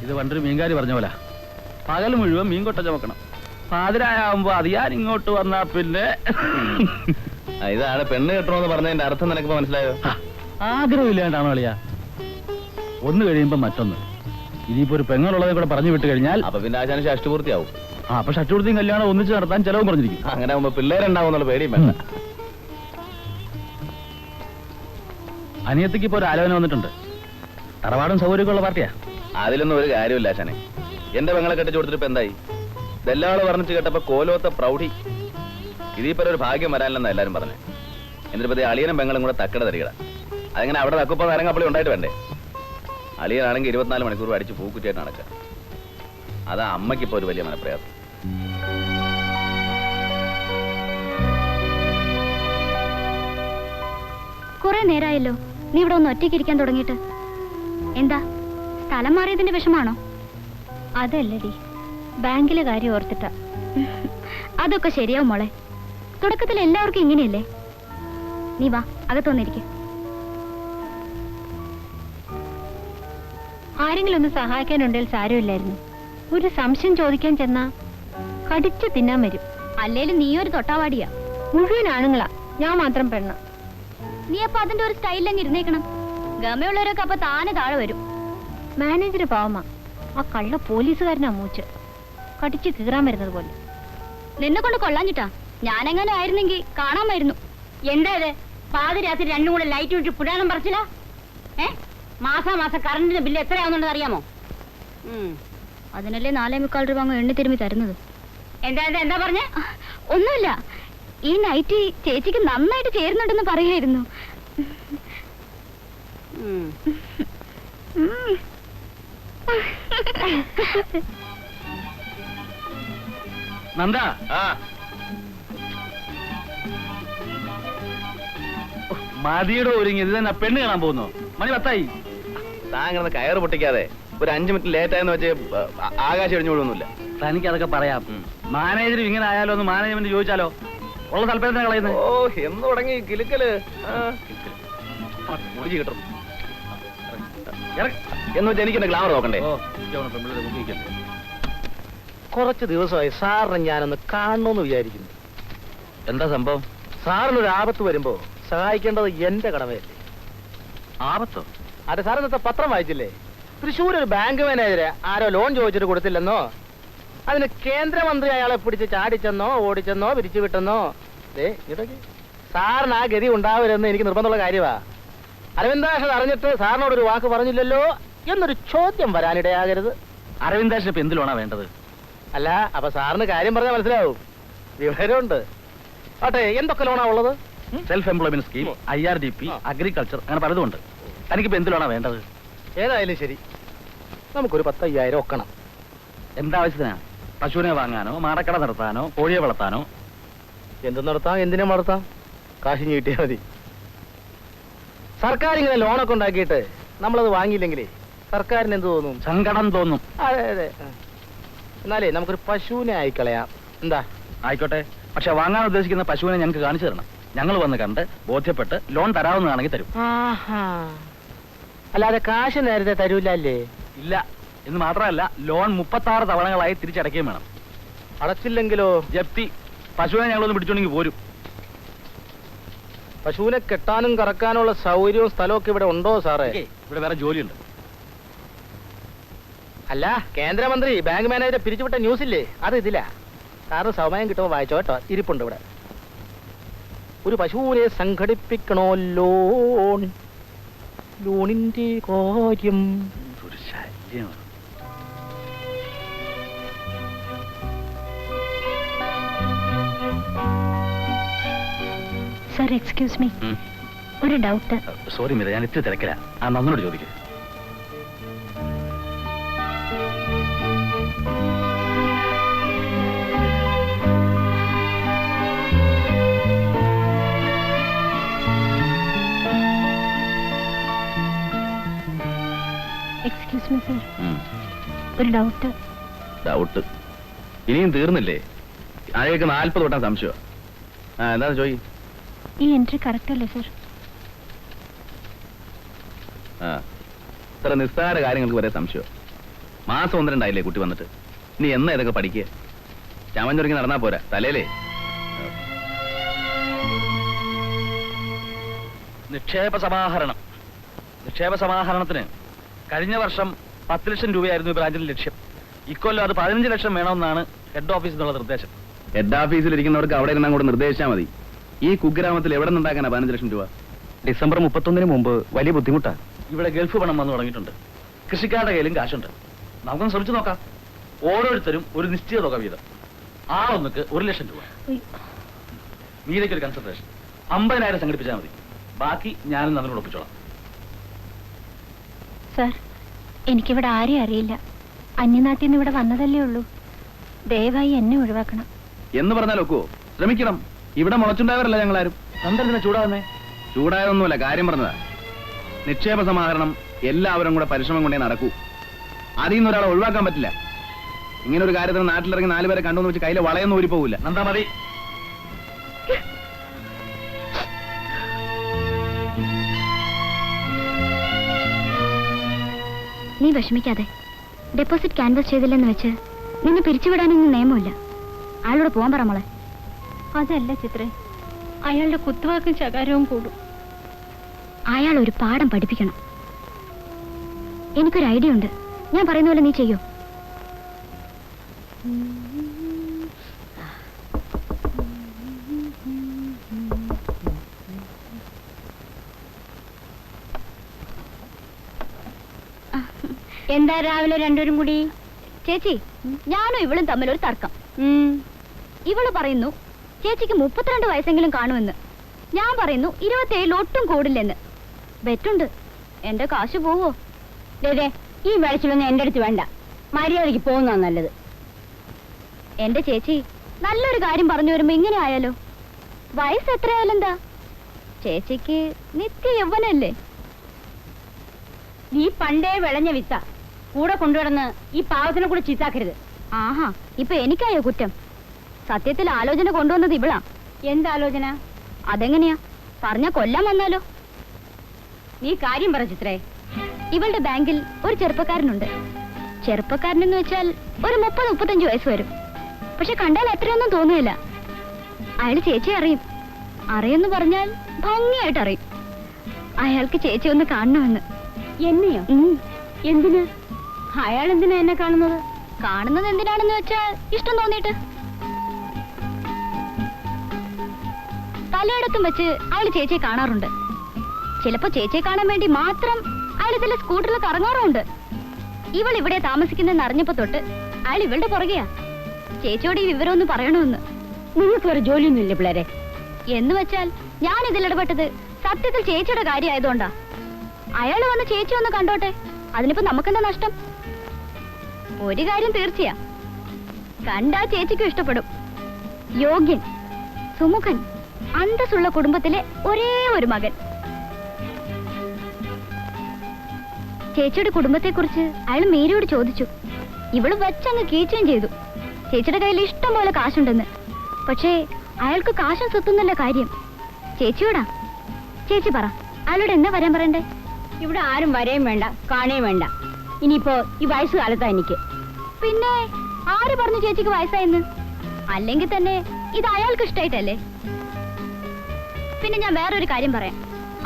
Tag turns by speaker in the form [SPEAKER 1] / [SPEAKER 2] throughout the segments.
[SPEAKER 1] ഇത് പണ്ടൊരു മീൻകാരി പറഞ്ഞ പോലെ പകൽ മുഴുവൻ മീൻ കൊട്ട ചുമക്കണം, പാതിരായാവുമ്പോ അതിയാൻ ഇങ്ങോട്ട് വന്നാ പിന്നെ
[SPEAKER 2] ഇതാണ് പെണ്ണ് കെട്ടണമെന്ന് പറഞ്ഞതിന്റെ അർത്ഥം നിനക്ക് മനസ്സിലായോ?
[SPEAKER 1] ആഗ്രഹമില്ലാണ്ടാണോ അളിയാ? ഒന്ന് കഴിയുമ്പോ മറ്റൊന്ന്. ഇനിയിപ്പോ ഒരു പെങ്ങളുള്ളതും കൂടെ പറഞ്ഞു വിട്ട് കഴിഞ്ഞാൽ
[SPEAKER 2] അപ്പൊ പിന്നെ ആശാന് ഷഷ്ടിപൂർത്തിയാവും.
[SPEAKER 1] അപ്പൊ ഷഷ്ടിപൂർത്തിയും കല്യാണം ഒന്നിച്ച് നടത്താൻ ചെലവും കുറഞ്ഞിരിക്കും.
[SPEAKER 2] അങ്ങനെ ആവുമ്പോ പിള്ളേരുണ്ടാവും എന്നുള്ള പേടിയും വേണ്ട.
[SPEAKER 1] അനിയത്തിക്ക് ഇപ്പൊ ഒരു ആലോചന വന്നിട്ടുണ്ട്. തറവാടും സൗകര്യമൊക്കെ പാർട്ടിയാ.
[SPEAKER 2] അതിലൊന്നും ഒരു കാര്യമില്ല ആശാനെ. എന്റെ പെങ്ങളെ കെട്ടിച്ചു കൊടുത്തിട്ട് ഇപ്പൊ എന്തായി? ഇതെല്ലാവരും പറഞ്ഞിട്ട് കേട്ടപ്പോ കോലോത്ത പ്രൗഢി. ഇതിപ്പോ ഒരു ഭാഗ്യം വരാനില്ലെന്നാ എല്ലാരും പറഞ്ഞേ. എന്നിട്ട് അളിയനും പെങ്ങളും കൂടെ തക്കട തരികട. അതങ്ങനെ അവിടെ തക്കുമ്പോ നേരങ്ങപ്പളി ഉണ്ടായിട്ട് വേണ്ടേ? അളിയനാണെങ്കിൽ 24 മണിക്കൂർ അടിച്ച് പൂക്കുറ്റിയായിട്ട് നടക്കുക. അതാ അമ്മയ്ക്കിപ്പോ ഒരു വലിയ മനപ്രയാസം.
[SPEAKER 3] കുറെ നേരമായല്ലോ നീ ഇവിടെ ഒന്ന് ഒറ്റയ്ക്ക് ഇരിക്കാൻ തുടങ്ങിയിട്ട്. എന്താ, സ്ഥലം മാറിയതിന്റെ വിഷമാണോ? അതല്ലടി, ബാങ്കിലെ കാര്യം ഓർത്തിട്ടാ. അതൊക്കെ ശരിയാവും മോളെ. തുടക്കത്തിൽ എല്ലാവർക്കും ഇങ്ങനെയല്ലേ. നീ വാ, അകത്തൊന്നിരിക്കും. ആരെങ്കിലും ഒന്ന് സഹായിക്കാനുണ്ടെങ്കിൽ സാരമില്ലായിരുന്നു. ഒരു സംശയം ചോദിക്കാൻ ചെന്നാ കടിച്ചു തിന്നാൻ വരും. അല്ലേലും നീ ഒരു തൊട്ടാവാടിയാ. മുഴുവൻ ആണുങ്ങളാ, ഞാൻ മാത്രം പെണ്ണ. നീ അപ്പൊ അതിന്റെ ഒരു സ്റ്റൈലിലങ്ങ് ഇരുന്നേക്കണം. ഗമയുള്ളവരൊക്കെ അപ്പൊ താനെ താഴെ വരും. മാനേജർ പാവമാ, ആ കള്ള പോലീസുകാരനാ മൂച്ച് കടിച്ചു കീറാൻ വരുന്നത് പോലെ. നിന്നെ കൊണ്ട് കൊള്ളാഞ്ഞിട്ടാ. ഞാനെങ്ങനെ ആയിരുന്നെങ്കിൽ കാണാമായിരുന്നു.
[SPEAKER 4] എന്താ ഇത്? പാതിരാത്രി രണ്ടും കൂടെ ലൈറ്റ് വിട്ട് പുരാണം പറിച്ചില്ല? മാസം കറണ്ടിന്റെ ബില്ല് എത്രയാവുന്നുണ്ടെന്ന് അറിയാമോ?
[SPEAKER 3] അതിനല്ലേ 4.25 രൂപ അങ്ങ് എണ്ണി തിരുമ്പി തരുന്നത്.
[SPEAKER 4] എന്താ പറഞ്ഞേ?
[SPEAKER 3] ഒന്നുമില്ല, ഈ നൈറ്റ് ചേച്ചിക്ക് നന്നായിട്ട് ചേരുന്നുണ്ടെന്ന് പറയായിരുന്നു.
[SPEAKER 1] നന്ദ, മതിയുടെ ഒരുങ്ങി ഇത് തന്നെ പെണ്ണ് കാണാൻ പോകുന്നു. മണി 10
[SPEAKER 2] താങ്കളെ കയറ് പൊട്ടിക്കാതെ ഒരു 5 മിനിറ്റ് ലേറ്റ് ആയെന്ന് വെച്ച് ആകാശം എഴിഞ്ഞോളൊന്നുമില്ല.
[SPEAKER 1] തനിക്ക് അതൊക്കെ പറയാം. മാനേജർ ഇങ്ങനെ ആയാലോ എന്ന് മാനേജ്മെന്റ് ചോദിച്ചാലോ? ഉള്ള സ്ഥലപ്പേരനെ കളയുന്നത്.
[SPEAKER 2] ഓ, എന്ന് തുടങ്ങി കിലുക്കല് കിട്ടും എന്ന് വെച്ചാൽ എനിക്ക് എന്റെ ഗ്ലാമർ നോക്കണ്ടേ?
[SPEAKER 5] കുറച്ച് ദിവസമായി സാറിനെ ഞാനൊന്ന് കാണണമെന്ന് വിചാരിക്കുന്നു.
[SPEAKER 1] എന്താ സംഭവം?
[SPEAKER 5] സാറിനൊരു ആപത്ത് വരുമ്പോ സഹായിക്കേണ്ടത് എന്റെ കടമയല്ലേ?
[SPEAKER 1] ആപത്തോ?
[SPEAKER 5] അതെ, സാർ ഇന്നത്തെ പത്രം വായിച്ചില്ലേ? തൃശ്ശൂർ ഒരു ബാങ്ക് മാനേജരെ ആരോ ലോൺ ചോദിച്ചിട്ട് കൊടുത്തില്ലെന്നോ, അതിന് കേന്ദ്രമന്ത്രി അയാളെ പിടിച്ച് ചാടിച്ചെന്നോ ഓടിച്ചെന്നോ പിരിച്ചുവിട്ടെന്നോ. ഇതൊക്കെ സാറിന് ആ ഗതി ഉണ്ടാവരുതെന്ന് എനിക്ക് നിർബന്ധമുള്ള കാര്യമാ. അരവിന്ദാക്ഷൻ അറിഞ്ഞിട്ട് സാറിനോടൊരു വാക്ക് പറഞ്ഞില്ലല്ലോ എന്നൊരു ചോദ്യം വരാനിടയാകരുത്.
[SPEAKER 1] അരവിന്ദാക്ഷൻ ഇപ്പൊ എന്ത് ലോണാ വേണ്ടത്?
[SPEAKER 5] അല്ല, അപ്പൊ സാറിന് കാര്യം പറഞ്ഞാൽ മനസ്സിലാവും. വിവരമുണ്ട്. ആട്ടെ, എന്തൊക്കെ ലോണാ ഉള്ളത്?
[SPEAKER 1] Self employment scheme, IRDP, agriculture, അങ്ങനെ പലതും ഉണ്ട്. തനിക്കിപ്പോ എന്ത് ലോണാ വേണ്ടത്?
[SPEAKER 5] ഏതായാലും ശരി, നമുക്കൊരു 10,000 ഒക്കണം.
[SPEAKER 1] എന്താവശ്യത്തിനാ? പശുവിനെ വാങ്ങാനോ, മാടക്കട നടത്താനോ, കോഴിയെ വളർത്താനോ?
[SPEAKER 5] എന്ത് നടത്താം, എന്തിനെ വളർത്താം? കാശ് കിട്ടിയാൽ മതി. സർക്കാർ ഇങ്ങനെ ലോണൊക്കെ ഉണ്ടാക്കിയിട്ട് നമ്മളത് വാങ്ങിയില്ലെങ്കിലേ സർക്കാരിന് എന്ത് തോന്നും?
[SPEAKER 1] സങ്കടം തോന്നും.
[SPEAKER 5] അതെ അതെ. എന്നാലേ നമുക്കൊരു പശുവിനെ ആയിക്കളയാം. എന്താ?
[SPEAKER 1] ആയിക്കോട്ടെ. പക്ഷെ വാങ്ങാൻ ഉദ്ദേശിക്കുന്ന പശുവിനെ ഞങ്ങൾക്ക് കാണിച്ചു തരണം. ഞങ്ങൾ വന്ന് കണ്ട് ബോധ്യപ്പെട്ട് ലോൺ തരാവുന്നതാണെങ്കിൽ തരും.
[SPEAKER 5] അല്ലാതെ കാശ് നേരത്തെ തരൂല്ലേ?
[SPEAKER 1] ഇല്ല എന്ന് മാത്രമല്ല, ലോൺ 36 തവണകളായി തിരിച്ചടയ്ക്കുകയും വേണം.
[SPEAKER 5] അടച്ചില്ലെങ്കിലോ?
[SPEAKER 1] ജപ്തി. പശുവിനെ ഞങ്ങളൊന്ന് പിടിച്ചോണ്ടെങ്കിൽ പോരും.
[SPEAKER 5] പശുവിനെ കെട്ടാനും കറക്കാനുള്ള സൗകര്യവും സ്ഥലമൊക്കെ ഇവിടെ ഉണ്ടോ സാറേ?
[SPEAKER 1] ഇവിടെ വേറെ ജോലിയുണ്ട്.
[SPEAKER 5] അല്ല, കേന്ദ്രമന്ത്രി ബാങ്ക് മാനേജറെ പിരിച്ചുവിട്ട ന്യൂസ് ഇല്ലേ, അത് ഇതില്ല. സാറിന് സമയം കിട്ടുമ്പോൾ വായിച്ചോ കേട്ടോ, ഇരിപ്പുണ്ട് ഇവിടെ. ഒരു പശുവിനെ സംഘടിപ്പിക്കണോ ലോണിന്റെ കാര്യം?
[SPEAKER 1] ഒരു ശല്യമാണ്.
[SPEAKER 3] സർ, എക്സ്ക്യൂസ് മീ, ഒരു ഡൗട്ട്.
[SPEAKER 1] സോറി മീര, ഞാൻ ഇത്തിരി തിരക്കില്ല. ആ നന്നോട് ചോദിക്കും.
[SPEAKER 3] എക്സ്ക്യൂസ് മീ സർ, ഒരു ഡൗട്ട്.
[SPEAKER 2] ഡൗട്ട് ഇനിയും തീർന്നില്ലേ? ആകെയൊക്കെ 40 തൊട്ടാ സംശയം. എന്താ ചോയി?
[SPEAKER 3] ഈ എൻട്രി കറക്റ്റ് അല്ലേ സർ?
[SPEAKER 2] ഇത്ര നിസ്സാര കാര്യങ്ങൾക്ക് വരെ സംശയം. മാസം 1-2 കുട്ടി വന്നിട്ട്. നീ എന്നാ ഇതൊക്കെ പഠിക്കുക? ചമഞ്ഞൊരുങ്ങി നടന്നാ പോരാ, തലേലേ.
[SPEAKER 1] നിക്ഷേപ സമാഹരണത്തിന് കഴിഞ്ഞ വർഷം 10 ലക്ഷം രൂപയായിരുന്നു ഈ ബ്രാഞ്ചിന്റെ ലക്ഷ്യം. ഇക്കൊല്ലം അത് 15 ലക്ഷം വേണമെന്നാണ് ഹെഡ് ഓഫീസിൽ നിന്നുള്ള നിർദ്ദേശം.
[SPEAKER 2] ഹെഡ് ഓഫീസിൽ ഇരിക്കുന്നവർക്ക് അവിടെ ഇരുന്നാൽ കൂടെ നിർദ്ദേശിച്ചാൽ മതി. ഈ കുഗ്രാമത്തിൽ എവിടെ നിന്നുണ്ടാക്കാനാ 15 ലക്ഷം രൂപ?
[SPEAKER 1] ഡിസംബർ 31 മുമ്പ് വലിയ ബുദ്ധിമുട്ടാണ്. ഇവിടെ ഗൾഫ് പണം വന്നു തുടങ്ങിയിട്ടുണ്ട്. കൃഷിക്കാരുടെ കയ്യിലും കാശുണ്ട്. നമുക്കൊന്ന് ശ്രമിച്ചു നോക്കാം. ഓരോരുത്തരും ഒരു നിശ്ചിത തുക വീതം. ആളൊന്നുക്ക് 1 ലക്ഷം രൂപ. മീതയ്ക്കൊരു കൺസൾട്ടേഷൻ 50,000 സംഘടിപ്പിച്ചാൽ മതി. ബാക്കി ഞാനും നന്ദി ഉറപ്പിച്ചോളാം.
[SPEAKER 3] സർ, എനിക്കിവിടെ ആരെയും അറിയില്ല. അന്യനാട്ടിൽ നിന്ന് ഇവിടെ വന്നതല്ലേ ഉള്ളൂ. ദയവായി എന്നെ ഒഴിവാക്കണം.
[SPEAKER 2] എന്ന് പറഞ്ഞാൽ ഒക്കുവോ? ശ്രമിക്കണം. ഇവിടെ മുളച്ചുണ്ടായവരല്ല ഞങ്ങളാരും.
[SPEAKER 1] നന്ദനെ ചൂടാവുന്നേ.
[SPEAKER 2] ചൂടായൊന്നുമല്ല, കാര്യം പറഞ്ഞതാ. നിക്ഷേപ സമാഹരണം എല്ലാവരും കൂടെ പരിശ്രമം കൊണ്ടേ നടക്കൂ. അതിൽ നിന്ന് ഒരാളെ ഒഴിവാക്കാൻ പറ്റില്ല. ഇങ്ങനെ ഒരു കാര്യത്തിന് നാട്ടിലിറങ്ങി 4 പേരെ കണ്ടുവന്ന് വെച്ച് കയ്യിലെ വളയൊന്നും ഊരിപ്പോവില്ല.
[SPEAKER 1] നന്ദാ മതി.
[SPEAKER 3] നീ വിഷമിക്കാതെ. ഡെപ്പോസിറ്റ് ക്യാൻവാസ് ചെയ്തില്ലെന്ന് വെച്ച് നിന്നെ പിരിച്ചുവിടാനൊന്നും നിയമമില്ല. അയാളോട് പോകാൻ പറ മോളെ. അതല്ല ചിത്രേ, അയാളുടെ കുത്തുവാക്കും ശകാരവും കൂടും. അയാൾ ഒരു പാഠം പഠിപ്പിക്കണം. എനിക്കൊരു ഐഡിയ ഉണ്ട്. ഞാൻ പറയുന്ന പോലെ നീ ചെയ്യോ?
[SPEAKER 4] എന്താ രാവിലെ രണ്ടുപേരും കൂടി?
[SPEAKER 3] ചേച്ചി, ഞാനും ഇവളും തമ്മിലൊരു തർക്കം. ഇവള് പറയുന്നു ചേച്ചിക്ക് 32 വയസ്സെങ്കിലും കാണുമെന്ന്. ഞാൻ പറയുന്നു 27 ഒട്ടും കൂടില്ലെന്ന്. ബെറ്റുണ്ട്. എന്റെ കാശ് പോവോ?
[SPEAKER 4] ദേ ഈ വെളിച്ചിലൊന്നും എന്റെ അടുത്ത് വേണ്ട. മര്യാദയ്ക്ക് പോകുന്നതാ നല്ലത്.
[SPEAKER 3] എന്റെ ചേച്ചി, നല്ലൊരു കാര്യം പറഞ്ഞു വരുമ്പോ ഇങ്ങനെ ആയാലോ? വയസ്സ് എത്രയായാലെന്താ? ചേച്ചിക്ക് നിത്യ യൗവനല്ലേ?
[SPEAKER 4] നീ പണ്ടേ വിളഞ്ഞ വിത്ത കൂടെ കൊണ്ടുവന്ന് ഈ പാവത്തിനെ കൂടെ ചീത്താക്കരുത്.
[SPEAKER 3] ആഹാ, ഇപ്പൊ എനിക്കായോ കുറ്റം? സത്യത്തിൽ ആലോചന കൊണ്ടുവന്നത് ഇവളാ.
[SPEAKER 4] എന്താലോചന?
[SPEAKER 3] അതെങ്ങനെയാ? പറഞ്ഞ കൊല്ലാൻ വന്നാലോ?
[SPEAKER 4] നീ കാര്യം പറ ചിത്രേ.
[SPEAKER 3] ഇവളുടെ ബാങ്കിൽ ഒരു ചെറുപ്പക്കാരനുണ്ട്. ചെറുപ്പക്കാരനെന്ന് വെച്ചാൽ ഒരു 30-35 വയസ്സ് വരും. പക്ഷെ കണ്ടാൽ എത്രയൊന്നും തോന്നുകയില്ല. അയാൾ ചേച്ചി അറിയും. അറിയെന്ന് പറഞ്ഞാൽ ഭംഗിയായിട്ട് അറിയും. അയാൾക്ക് ചേച്ചി ഒന്ന് കാണണമെന്ന്.
[SPEAKER 4] എന്നെയോ? എന്തിന്? അയാൾ എന്തിനാ എന്നെ കാണുന്നത്?
[SPEAKER 3] കാണുന്നത് എന്തിനാണെന്ന് വെച്ചാൽ ഇഷ്ടം തോന്നിയിട്ട്. പലയിടത്തും വെച്ച് അയാൾ ചേച്ചിയെ കാണാറുണ്ട്. ചിലപ്പോ ചേച്ചിയെ കാണാൻ വേണ്ടി മാത്രം അയാൾ ഇതിലെ സ്കൂട്ടറിൽ കറങ്ങാറുമുണ്ട്. ഇവൾ ഇവിടെ താമസിക്കുന്നെന്ന് അറിഞ്ഞപ്പോ തൊട്ട് അയാൾ ഇവളുടെ പുറകെയാ. ചേച്ചിയോട് ഈ വിവരം ഒന്ന് പറയണമെന്ന്.
[SPEAKER 4] നിങ്ങൾക്ക് വേറെ ജോലിയൊന്നും ഇല്ല പിള്ളേരെ?
[SPEAKER 3] എന്ന് വെച്ചാൽ ഞാൻ ഇതിലിടപെട്ടത് സത്യത്തിൽ ചേച്ചിയുടെ കാര്യമായതുകൊണ്ടാ. അയാൾ വന്ന് ചേച്ചി ഒന്ന് കണ്ടോട്ടെ. അതിനിപ്പോ നമുക്കെന്താ നഷ്ടം? ഒരു കാര്യം തീർച്ചയാ, കണ്ടാ ചേച്ചിക്കും ഇഷ്ടപ്പെടും. യോഗ്യൻ, സുമുഖൻ, അന്തസ്സുള്ള കുടുംബത്തിലെ ഒരേ ഒരു മകൻ. ചേച്ചിയുടെ കുടുംബത്തെക്കുറിച്ച് അയാൾ മേരിയോട് ചോദിച്ചു. ഇവള് വച്ചങ്ങ് കീച്ചുകയും ചെയ്തു. ചേച്ചിയുടെ കയ്യിൽ ഇഷ്ടം പോലെ കാശുണ്ടെന്ന്. പക്ഷേ അയാൾക്ക് കാശും സ്വത്തുന്നല്ല കാര്യം. ചേച്ചിയോടാ. ചേച്ചി പറ, അയാളോട് എന്നാ വരാൻ പറയണ്ടേ?
[SPEAKER 4] ഇവിടെ ആരും വരെയും വേണ്ട, കാണുകയും വേണ്ട. ഇനിയിപ്പോ ഈ വയസ്സുകാലത്താ എനിക്ക്.
[SPEAKER 3] പിന്നെ ആര് പറഞ്ഞു ചേച്ചിക്ക് വയസ്സായെന്ന്? അല്ലെങ്കിൽ തന്നെ ഇത് അയാൾക്ക് ഇഷ്ടായിട്ടല്ലേ? പിന്നെ ഞാൻ വേറൊരു കാര്യം പറയാം.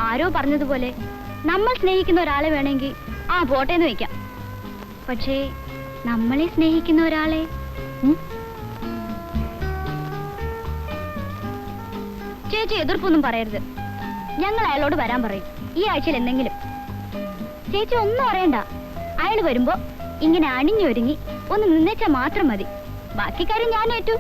[SPEAKER 3] ആരോ പറഞ്ഞതുപോലെ നമ്മൾ സ്നേഹിക്കുന്ന ഒരാളെ വേണമെങ്കിൽ ആ പോട്ടേന്ന് വെക്കാം. പക്ഷേ നമ്മളെ സ്നേഹിക്കുന്ന ഒരാളെ ചേച്ചി എതിർപ്പൊന്നും പറയരുത്. ഞങ്ങൾ അയാളോട് വരാൻ പറയും ഈ ആഴ്ചയിൽ എന്തെങ്കിലും. ചേച്ചി ഒന്നും അറിയണ്ട. അയാൾ വരുമ്പോ ഇങ്ങനെ അണിഞ്ഞൊരുങ്ങി ഒന്ന് നിന്നേച്ചാ മാത്രം മതി. ബാക്കി കാര്യം ഞാൻ ഏറ്റു.